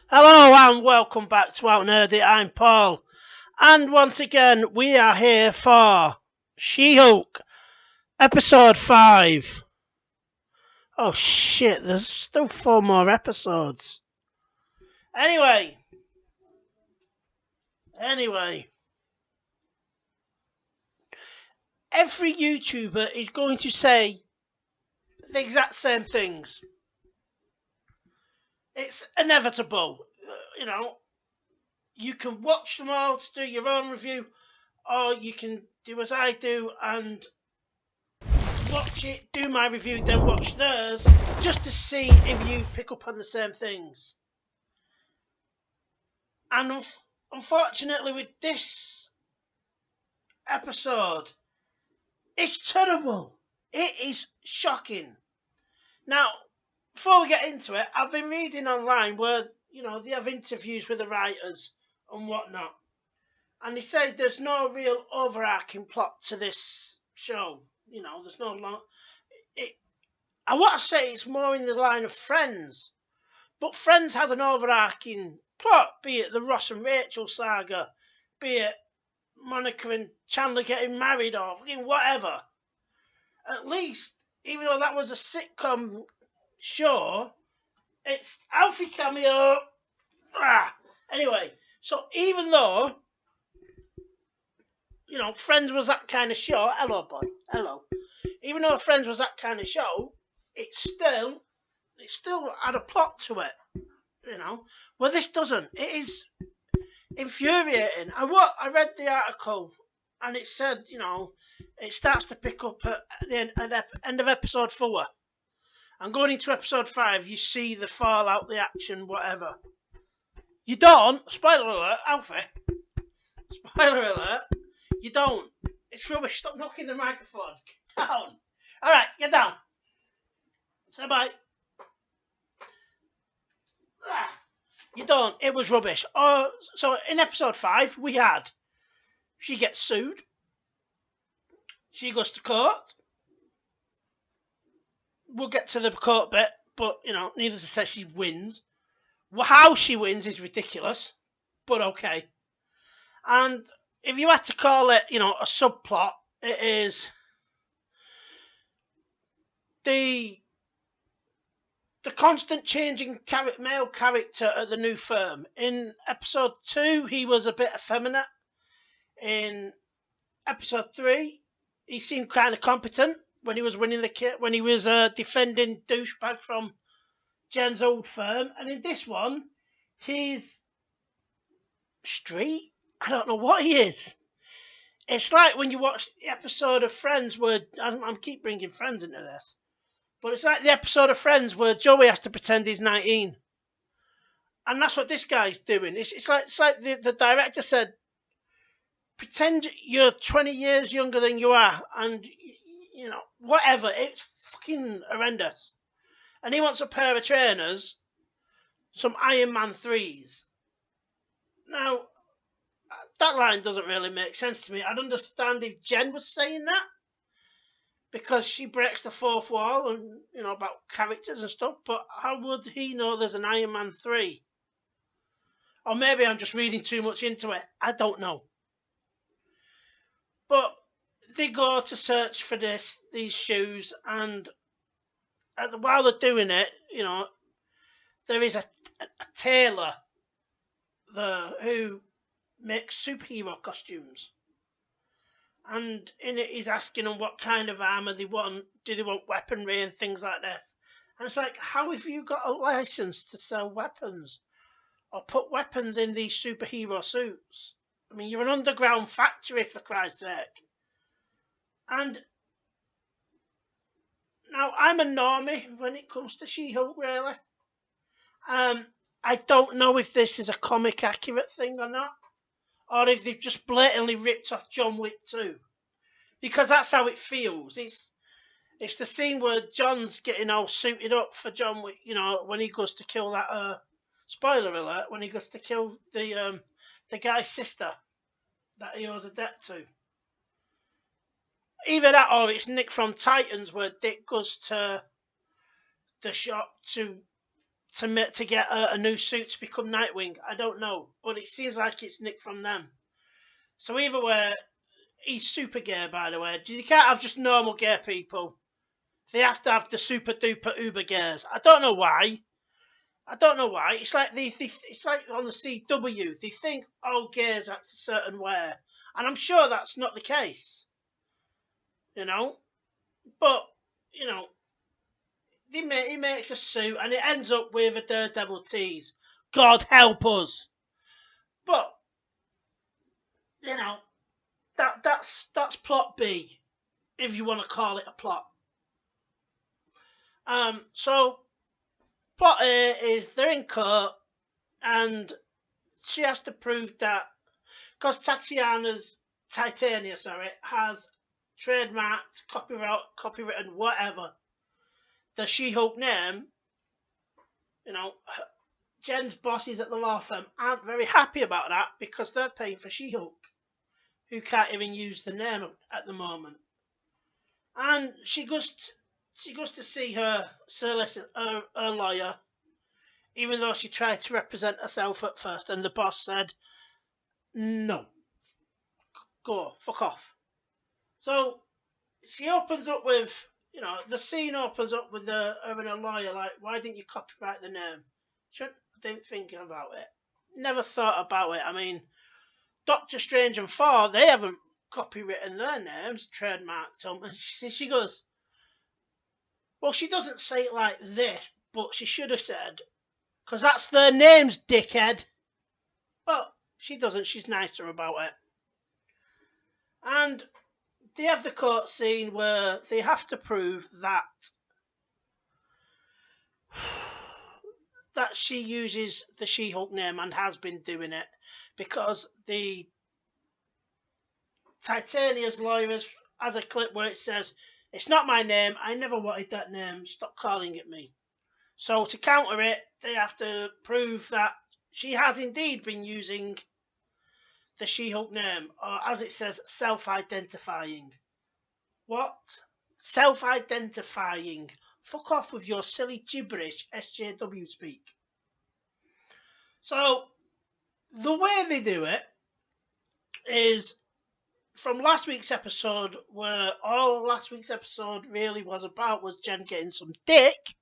Hello and welcome back to Out Nerdy. I'm Paul, and once again we are here for She-Hulk episode 5. Oh shit! There's still 4 more episodes. Anyway, anyway, every YouTuber is going to say the exact same things. It's inevitable. You can watch them all to do your own review, or you can do as I do and watch it, do my review, then watch theirs, just to see if you pick up on the same things. And unfortunately, with this episode, it's terrible. It is shocking. Now, before we get into it, I've been reading online where, they have interviews with the writers and whatnot. And they say there's no real overarching plot to this show. There's no long. I want to say it's more in the line of Friends. But Friends had an overarching plot, be it the Ross and Rachel saga, be it Monica and Chandler getting married, or whatever. At least, even though that was a sitcom show, it's Alfie cameo. Anyway, so even though, Friends was that kind of show, hello boy, hello. Even though Friends was that kind of show, it still had a plot to it. Well, this doesn't. It is infuriating. I read the article, and it said, it starts to pick up at the end of episode 4. And going into episode 5, you see the fallout, the action, whatever. You don't. Spoiler alert, Alfie. Spoiler alert. You don't. It's rubbish. Stop knocking the microphone. Get down. All right, get down. Say bye. You don't. It was rubbish. So in episode 5, we had she gets sued. She goes to court. We'll get to the court bit, but needless to say, she wins. How she wins is ridiculous, but okay. And if you had to call it, a subplot, it is the constant changing male character at the new firm. In episode 2, he was a bit effeminate. In episode 3, he seemed kind of competent when he was winning when he was defending douchebag from Jen's old firm. And in this one, he's street. I don't know what he is. It's like when you watch the episode of Friends where I keep bringing Friends into this. But it's like the episode of Friends where Joey has to pretend he's 19. And that's what this guy's doing. It's like the director said, pretend you're 20 years younger than you are. And, whatever. It's fucking horrendous. And he wants a pair of trainers, some Iron Man 3s. Now, that line doesn't really make sense to me. I'd understand if Jen was saying that, because she breaks the fourth wall and, about characters and stuff, but how would he know there's an Iron Man 3? Or maybe I'm just reading too much into it. I don't know. But they go to search for these shoes, and while they're doing it, there is a tailor who makes superhero costumes. And in it, he's asking them what kind of armour they want. Do they want weaponry and things like this? And it's like, how have you got a license to sell weapons or put weapons in these superhero suits? I mean, you're an underground factory, for Christ's sake. And now, I'm a normie when it comes to She-Hulk, really. I don't know if this is a comic accurate thing or not, or if they've just blatantly ripped off John Wick 2. Because that's how it feels. It's the scene where John's getting all suited up for John Wick, when he goes to kill that, spoiler alert, when he goes to kill the guy's sister that he owes a debt to. Either that or it's Nick from Titans where Dick goes to the shop to to get a new suit to become Nightwing. I don't know, but it seems like it's nicked from them. So either way, he's super gay, by the way. You can't have just normal gay people. They have to have the super duper uber gays. I don't know why. I don't know why. It's like it's like on the CW. They think all gays act a certain way, and I'm sure that's not the case. You know, but you know, he makes a suit, and it ends up with a Daredevil tease. God help us! But you know, that's plot B, if you want to call it a plot. So plot A is they're in court, and she has to prove that because Titania, has trademarked, copywritten, whatever the She-Hulk name. You know, Jen's bosses at the law firm aren't very happy about that because they're paying for She-Hulk, who can't even use the name at the moment. And she goes to see her solicitor, her lawyer, even though she tried to represent herself at first, and the boss said, "No, go, fuck off." So she opens up with, the scene opens up with her and her lawyer, like, "Why didn't you copyright the name?" I didn't think about it. Never thought about it. I mean, Doctor Strange and Thor, they haven't copywritten their names, trademarked them. And she goes, well, she doesn't say it like this, but she should have said, because that's their names, dickhead. But she doesn't. She's nicer about it. And they have the court scene where they have to prove that she uses the She-Hulk name and has been doing it, because the Titania's lawyers has a clip where it says, "It's not my name. I never wanted that name. Stop calling it me." So to counter it, they have to prove that she has indeed been using the She-Hulk name, or as it says, self-identifying. What? Self-identifying. Fuck off with your silly gibberish, SJW speak. So, the way they do it is from last week's episode, where all last week's episode really was about was Jen getting some dick.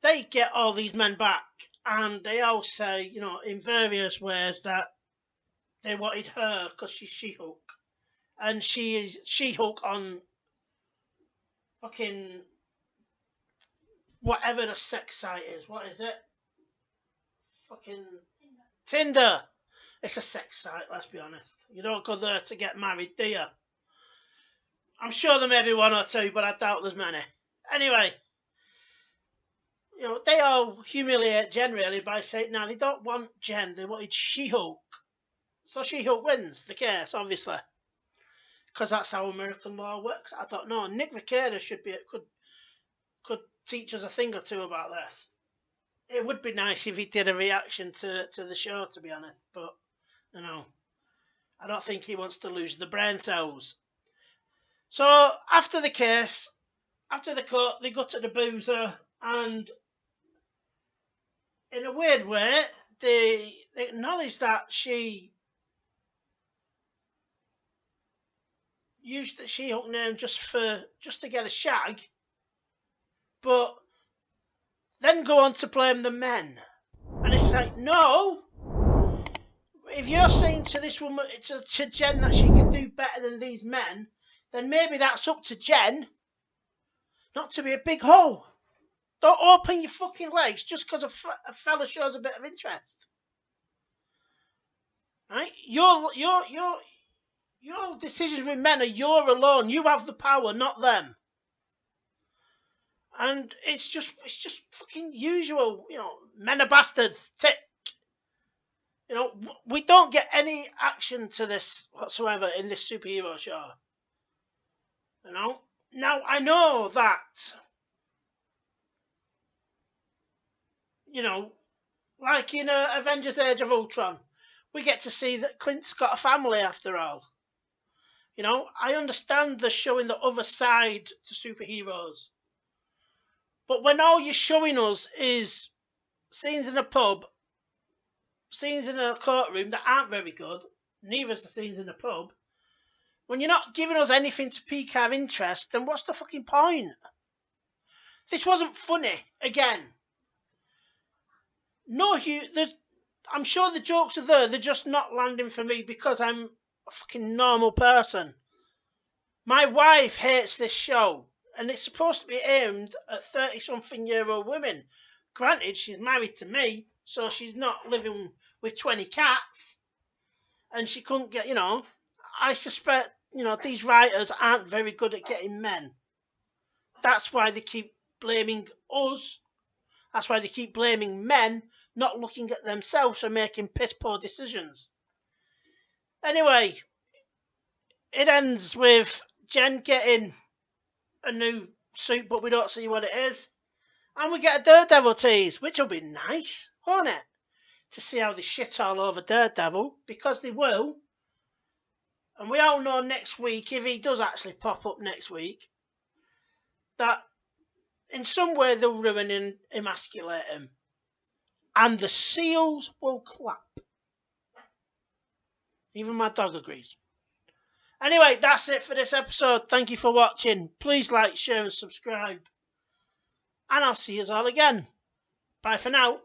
They get all these men back, and they all say, in various ways that they wanted her because she's She-Hulk. And she is She-Hulk on fucking whatever the sex site is. What is it? Fucking Tinder. It's a sex site, let's be honest. You don't go there to get married, do you? I'm sure there may be one or two, but I doubt there's many. Anyway, they all humiliate Jen really by saying, no, they don't want Jen, they wanted She-Hulk. So She-Hulk wins the case, obviously. Because that's how American law works. I don't know. Nick Rekieta could teach us a thing or two about this. It would be nice if he did a reaction to the show, to be honest. But, I don't think he wants to lose the brain cells. So, after the case, after the court, they go to the boozer, and in a weird way, they acknowledge that she used the She-Hulk name just to get a shag, but then go on to blame the men. And it's like, no, if you're saying to this woman, to Jen, that she can do better than these men, then maybe that's up to Jen not to be a big hoe. Don't open your fucking legs just because a fella shows a bit of interest. Right? Your decisions with men are your alone. You have the power, not them. And it's just fucking usual. Men are bastards. Tick. We don't get any action to this whatsoever in this superhero show. Now I know that, like in Avengers Age of Ultron, we get to see that Clint's got a family after all. I understand the showing the other side to superheroes. But when all you're showing us is scenes in a pub, scenes in a courtroom that aren't very good, neither is the scenes in a pub, when you're not giving us anything to pique our interest, then what's the fucking point? This wasn't funny, again. I'm sure the jokes are there, they're just not landing for me because I'm a fucking normal person. My wife hates this show, and it's supposed to be aimed at 30-something-year-old women. Granted, she's married to me, so she's not living with 20 cats, and she couldn't get, I suspect, these writers aren't very good at getting men. That's why they keep blaming us. That's why they keep blaming men, not looking at themselves and making piss-poor decisions. Anyway, it ends with Jen getting a new suit, but we don't see what it is. And we get a Daredevil tease, which will be nice, won't it? To see how they shit all over Daredevil, because they will. And we all know next week, if he does actually pop up next week, that in some way they'll ruin and emasculate him. And the seals will clap. Even my dog agrees. Anyway, that's it for this episode. Thank you for watching. Please like, share and subscribe. And I'll see you all again. Bye for now.